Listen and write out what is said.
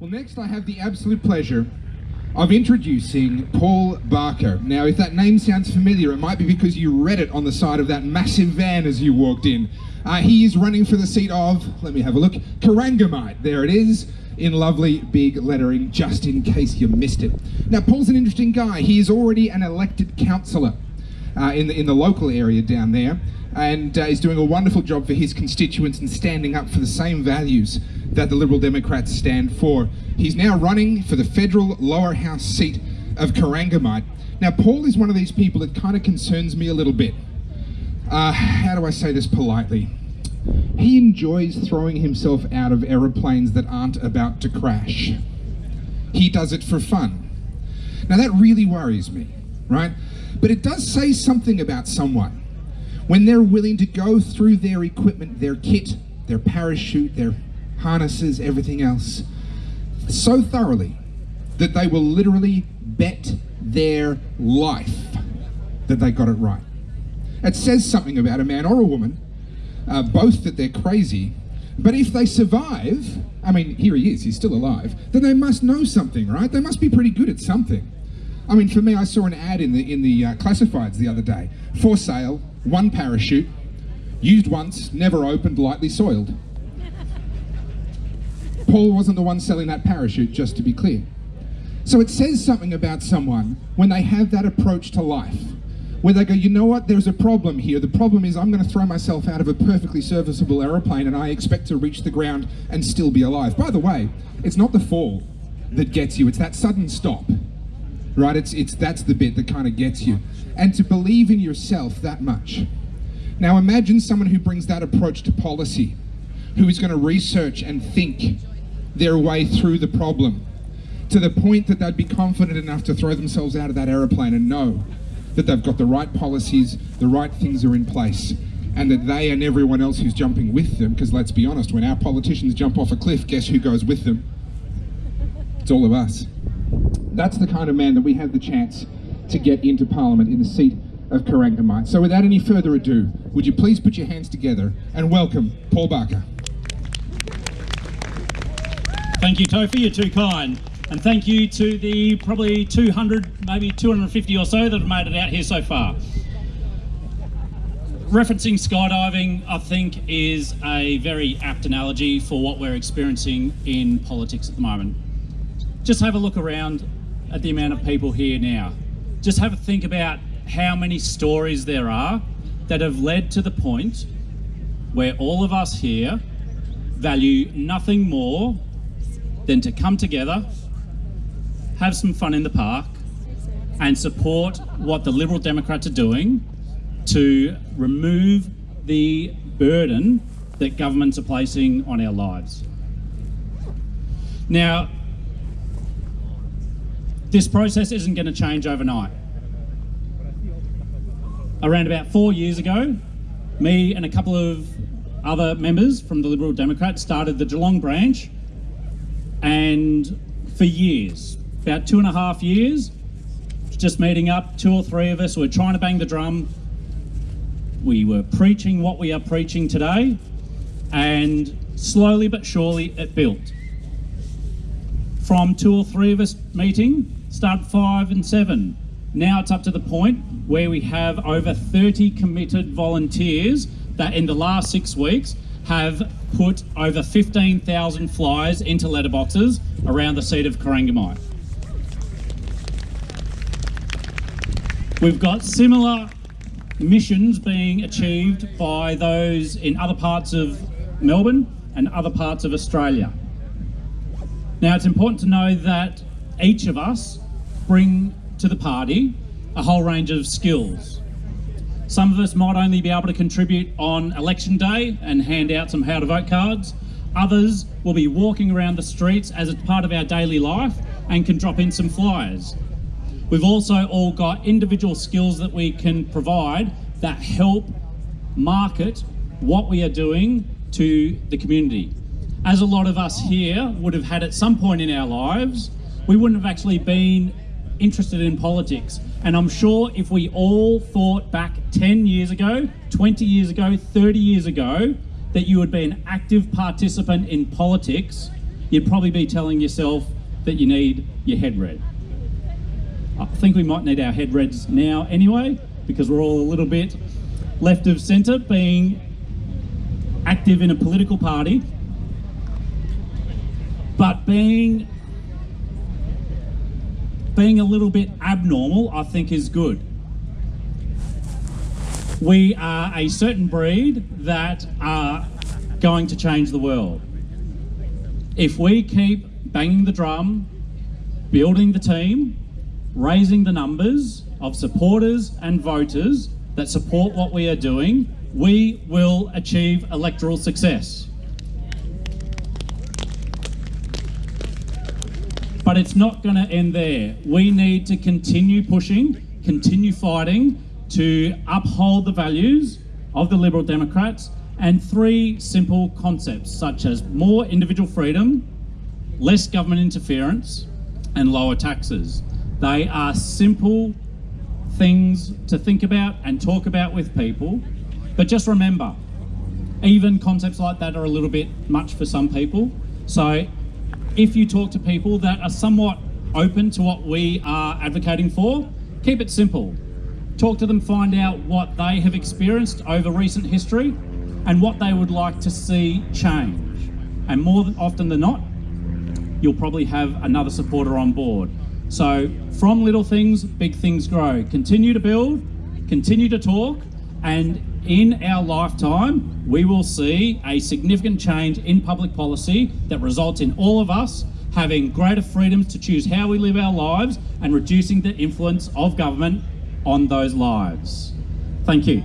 Well, next I have the absolute pleasure of introducing Paul Barker. Now, if that name sounds familiar, it might be because you read it on the side of that massive van as you walked in. He is running for the seat of, let me have a look, Corangamite. There it is, in lovely big lettering, just in case you missed it. Now, Paul's an interesting guy. He is already an elected councillor in the local area down there, and is doing a wonderful job for his constituents and standing up for the same values that the Liberal Democrats stand for. He's now running for the federal lower house seat of Corangamite. Now, Paul is one of these people that kind of concerns me a little bit. How do I say this politely? He enjoys throwing himself out of aeroplanes that aren't about to crash. He does it for fun. Now, that really worries me, right? But it does say something about someone when they're willing to go through their equipment, their kit, their parachute, their harnesses, everything else, so thoroughly that they will literally bet their life that they got it right. It says something about a man or a woman, both that they're crazy, but if they survive, I mean, here he is, he's still alive, then they must know something, right? They must be pretty good at something. I mean, for me, I saw an ad in the classifieds the other day. For sale, 1 parachute, used once, never opened, lightly soiled. Paul wasn't the one selling that parachute, just to be clear. So it says something about someone when they have that approach to life, where they go, you know what, there's a problem here. The problem is I'm going to throw myself out of a perfectly serviceable aeroplane and I expect to reach the ground and still be alive. By the way, it's not the fall that gets you, it's that sudden stop, right? That's the bit that kind of gets you. And to believe in yourself that much. Now imagine someone who brings that approach to policy, who is going to research and think their way through the problem to the point that they'd be confident enough to throw themselves out of that aeroplane and know that they've got the right policies, the right things are in place, and that they and everyone else who's jumping with them, because let's be honest, when our politicians jump off a cliff, guess who goes with them? It's all of us. That's the kind of man that we have the chance to get into Parliament in the seat of Corangamite. So without any further ado, would you please put your hands together and welcome Paul Barker. Thank you, Topher, you're too kind. And thank you to the probably 200, maybe 250 or so that have made it out here so far. Referencing skydiving, I think, is a very apt analogy for what we're experiencing in politics at the moment. Just have a look around at the amount of people here now. Just have a think about how many stories there are that have led to the point where all of us here value nothing more than to come together, have some fun in the park, and support what the Liberal Democrats are doing to remove the burden that governments are placing on our lives. Now, this process isn't going to change overnight. Around about 4 years ago, me and a couple of other members from the Liberal Democrats started the Geelong branch, and for years, about 2.5 years, just meeting up, 2 or 3 of us, were trying to bang the drum. We were preaching what we are preaching today, and slowly but surely it built. From 2 or 3 of us meeting, started 5 and 7. Now it's up to the point where we have over 30 committed volunteers that in the last 6 weeks have put over 15,000 flyers into letterboxes around the seat of Corangamite. We've got similar missions being achieved by those in other parts of Melbourne and other parts of Australia. Now, it's important to know that each of us bring to the party a whole range of skills. Some of us might only be able to contribute on election day and hand out some how to vote cards. Others will be walking around the streets as it's part of our daily life and can drop in some flyers. We've also all got individual skills that we can provide that help market what we are doing to the community. As a lot of us here would have had at some point in our lives, we wouldn't have actually been interested in politics. And I'm sure if we all thought back 10 years ago, 20 years ago, 30 years ago, that you would be an active participant in politics, you'd probably be telling yourself that you need your head read. I think we might need our head reads now anyway, because we're all a little bit left of centre, being active in a political party. But being a little bit abnormal, I think, is good. We are a certain breed that are going to change the world. If we keep banging the drum, building the team, raising the numbers of supporters and voters that support what we are doing, we will achieve electoral success. But it's not going to end there. We need to continue pushing, continue fighting to uphold the values of the Liberal Democrats and 3 simple concepts such as more individual freedom, less government interference, and lower taxes. They are simple things to think about and talk about with people, but just remember, even concepts like that are a little bit much for some people. So if you talk to people that are somewhat open to what we are advocating for, keep it simple. Talk to them, find out what they have experienced over recent history and what they would like to see change. And more often than not, you'll probably have another supporter on board. So from little things, big things grow. Continue to build, continue to talk, and in our lifetime, we will see a significant change in public policy that results in all of us having greater freedoms to choose how we live our lives and reducing the influence of government on those lives. Thank you.